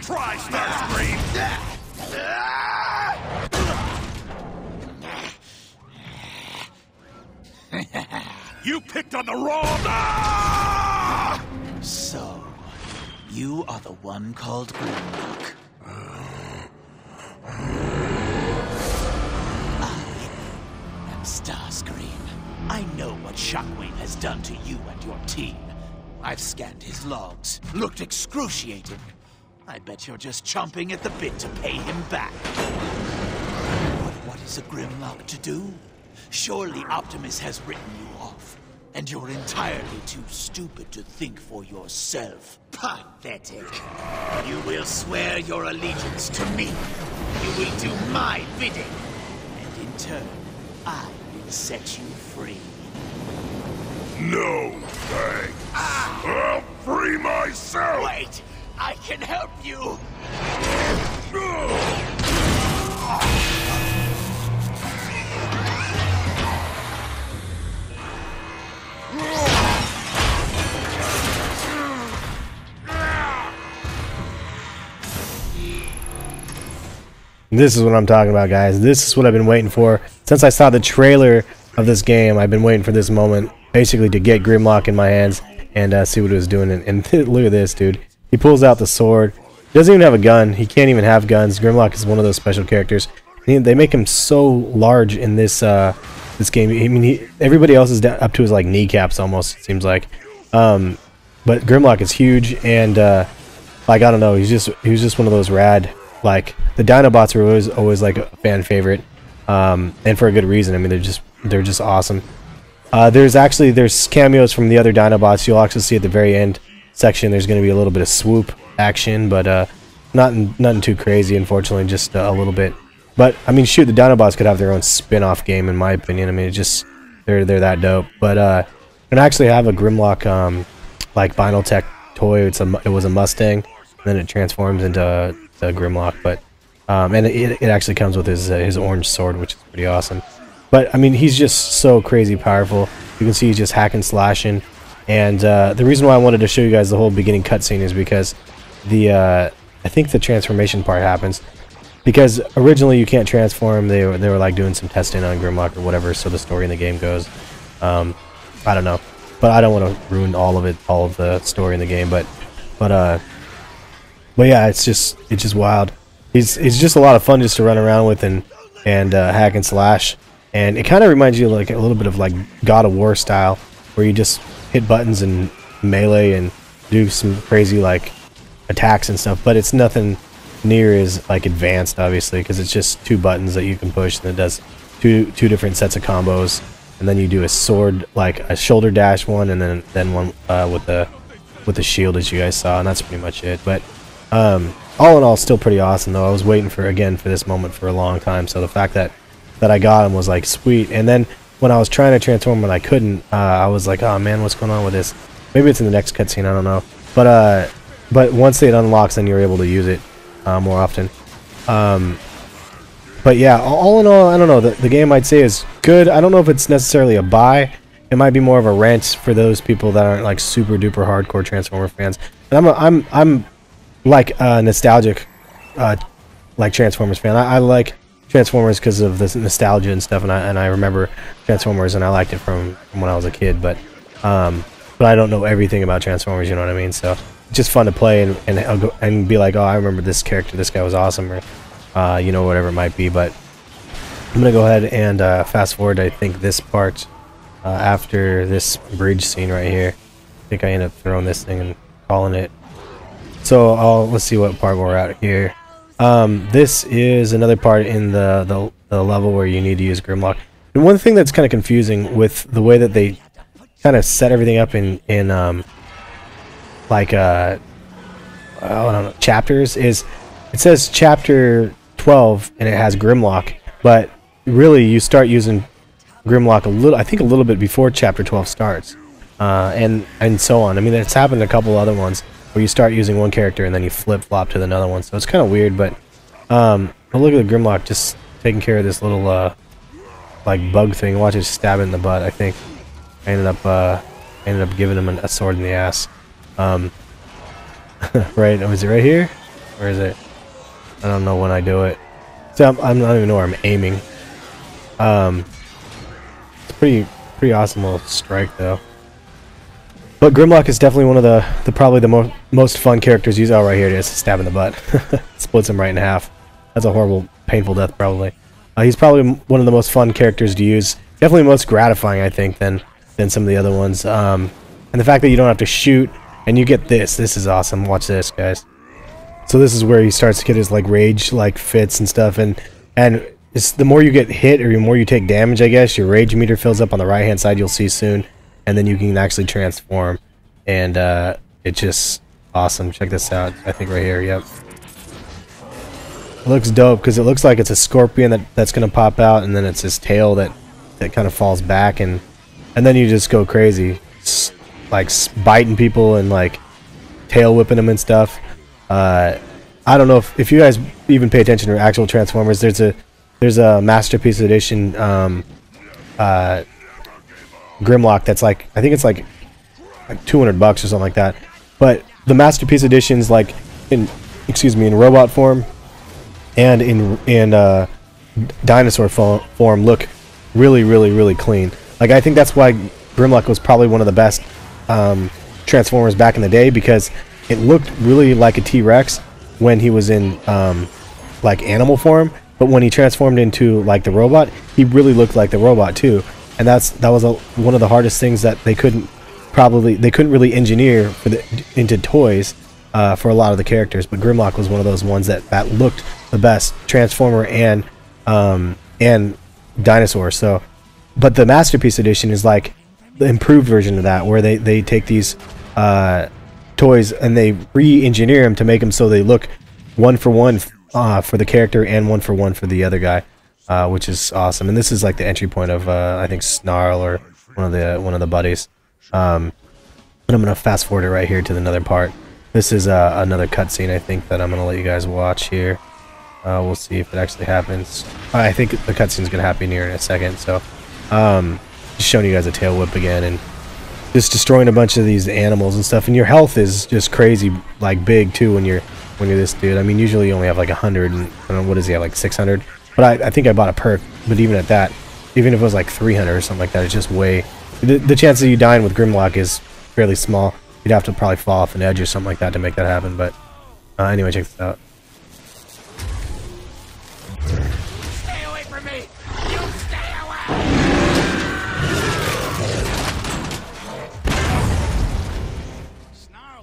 try, Starscream! You picked on the wrong... So, you are the one called Grimlock. I am Starscream. I know what Shockwave has done to you and your team. I've scanned his logs. Looked excruciating. I bet you're just chomping at the bit to pay him back. But what is a Grimlock to do? Surely Optimus has written you off, and you're entirely too stupid to think for yourself. Pathetic. You will swear your allegiance to me. You will do my bidding. And in turn, I will set you free. No, thanks. I'll free myself! Wait! I can help you! This is what I'm talking about, guys. This is what I've been waiting for. Since I saw the trailer of this game, I've been waiting for this moment, basically to get Grimlock in my hands and see what it was doing. And look at this, dude. He pulls out the sword. He doesn't even have a gun. He can't even have guns. Grimlock is one of those special characters. They make him so large in this this game. I mean, everybody else is down, up to his like kneecaps almost, it seems like. But Grimlock is huge, and like, I don't know, he was just one of those rad. Like, the Dinobots are always like a fan favorite, and for a good reason. I mean, they're just awesome. There's cameos from the other Dinobots. You'll actually see at the very end section. There's going to be a little bit of swoop action, but nothing too crazy, unfortunately, just a little bit. But I mean, shoot, the Dinobots could have their own spin-off game, in my opinion. I mean, they're that dope. But I actually have a Grimlock like Vinyl Tech toy. It was a Mustang, and then it transforms into the Grimlock, but and it actually comes with his orange sword, which is pretty awesome. But I mean, he's just so crazy powerful. You can see he's just hacking, slashing, and the reason why I wanted to show you guys the whole beginning cutscene is because I think the transformation part happens because originally you can't transform. They were like doing some testing on Grimlock or whatever, so the story in the game goes. I don't know, but I don't want to ruin all of the story in the game, but yeah, it's just wild. It's just a lot of fun just to run around with and hack and slash, and it kind of reminds you of like a little bit of like God of War style, where you just hit buttons and melee and do some crazy like attacks and stuff. But it's nothing near as like advanced, obviously, because it's just two buttons that you can push, and it does two different sets of combos, and then you do a sword, like a shoulder dash one, and then one with the shield, as you guys saw, and that's pretty much it. But all in all, still pretty awesome, though. I was waiting for this moment for a long time, so the fact that I got him was like sweet. And then when I was trying to transform and I couldn't, I was like, oh man, what's going on with this? Maybe it's in the next cutscene, I don't know. But once it unlocks, then you're able to use it more often. But yeah, all in all, I don't know. The game, I'd say, is good. I don't know if it's necessarily a buy. It might be more of a rent for those people that aren't like super duper hardcore Transformer fans. And I'm like nostalgic like Transformers fan. I like Transformers because of the nostalgia and stuff, and I remember Transformers and I liked it from when I was a kid, but I don't know everything about Transformers, you know what I mean? So it's just fun to play and be like, oh, I remember this character, this guy was awesome, or you know, whatever it might be. But I'm gonna go ahead and fast forward, I think, this part after this bridge scene right here. I think I end up throwing this thing and calling it. So let's see what part we're at here. This is another part in the level where you need to use Grimlock. And one thing that's kind of confusing with the way that they kind of set everything up in like I don't know, chapters, is it says chapter 12 and it has Grimlock, but really you start using Grimlock I think a little bit before chapter 12 starts, and so on. I mean, it's happened a couple other ones where you start using one character and then you flip-flop to another one, so it's kind of weird. But look at the Grimlock just taking care of this little like bug thing. Watch it stab it in the butt. I think I ended up giving him a sword in the ass. Right, was it right here? Where is it? I don't know when I do it. See, I don't even know where I'm aiming. It's pretty awesome little strike though. But Grimlock is definitely one of the probably the most fun characters used. Oh, right here it is, stab in the butt. Splits him right in half. That's a horrible, painful death probably. He's probably one of the most fun characters to use. Definitely most gratifying, I think, than some of the other ones. And the fact that you don't have to shoot, and you get this. This is awesome. Watch this, guys. So this is where he starts to get his like rage like fits and stuff, and it's the more you get hit or the more you take damage, I guess, your rage meter fills up on the right hand side. You'll see soon. And then you can actually transform, and it's just awesome. Check this out. I think right here. Yep. It looks dope because it looks like it's a scorpion that's gonna pop out, and then it's his tail that kind of falls back, and then you just go crazy, like biting people and like tail whipping them and stuff. I don't know if you guys even pay attention to actual Transformers. There's a Masterpiece Edition. Grimlock that's like, I think it's like $200 or something like that, but the Masterpiece Editions, like in robot form and in dinosaur form, look really clean. Like, I think that's why Grimlock was probably one of the best Transformers back in the day, because it looked really like a T-Rex when he was in like animal form, but when he transformed into like the robot, he really looked like the robot too. And that was one of the hardest things that they couldn't really engineer into toys for a lot of the characters. But Grimlock was one of those ones that looked the best, Transformer and dinosaur. So, but the Masterpiece Edition is like the improved version of that, where they take these toys and they re-engineer them to make them so they look one for one for the character and one for the other guy. Which is awesome, and this is like the entry point of I think Snarl or one of the buddies. But I'm gonna fast forward it right here to another part. This is another cutscene, I think, that I'm gonna let you guys watch here. We'll see if it actually happens. I think the cutscene is gonna happen here in a second. So, just showing you guys a tail whip again, and just destroying a bunch of these animals and stuff. And your health is just crazy, like big too when you're this dude. I mean, usually you only have like 100, and I don't know, what does he have, like 600? But I think I bought a perk, but even at that, even if it was like 300 or something like that, it's just way... The chance of you dying with Grimlock is fairly small. You'd have to probably fall off an edge or something like that to make that happen, but... anyway, check this out. Stay away from me! You stay away!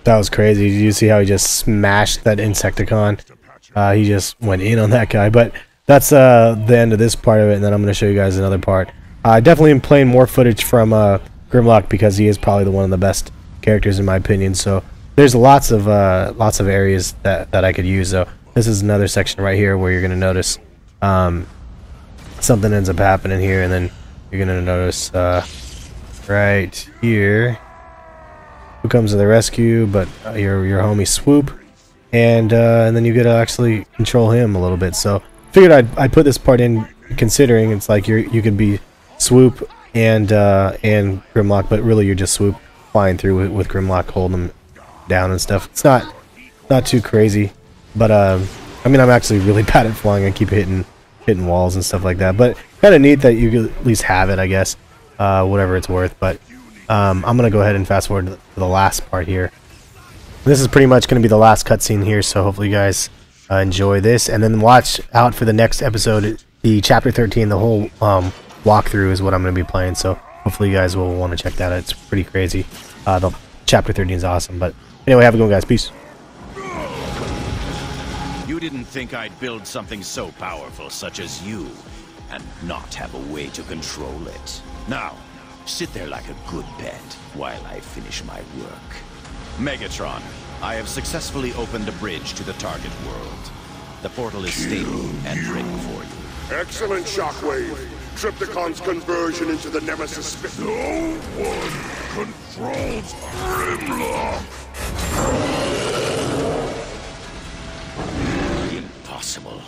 That was crazy. Did you see how he just smashed that Insecticon? He just went in on that guy, but... That's the end of this part of it, and then I'm going to show you guys another part. I definitely am playing more footage from Grimlock because he is probably one of the best characters in my opinion. So there's lots of areas that I could use. So this is another section right here where you're going to notice something ends up happening here, and then you're going to notice right here who comes to the rescue, but your homie Swoop, and then you get to actually control him a little bit. So figured I'd put this part in, considering it's like you could be Swoop and Grimlock, but really you're just Swoop flying through with Grimlock holding him down and stuff. It's not too crazy, but I mean, I'm actually really bad at flying. I keep hitting walls and stuff like that, but kind of neat that you could at least have it, I guess, whatever it's worth. But I'm gonna go ahead and fast forward to the last part here. This is pretty much gonna be the last cutscene here, so hopefully you guys enjoy this, and then watch out for the next episode. The chapter 13, the whole walkthrough is what I'm going to be playing, so hopefully you guys will want to check that out. It's pretty crazy. The chapter 13 is awesome, but anyway, have a good one, guys. Peace. You didn't think I'd build something so powerful such as you and not have a way to control it. Now, sit there like a good pet while I finish my work. Megatron, I have successfully opened a bridge to the target world. The portal is stable and ready for you. Excellent, Shockwave. Triptychon's conversion into the Nemesis spit. No one controls Grimlock. Impossible.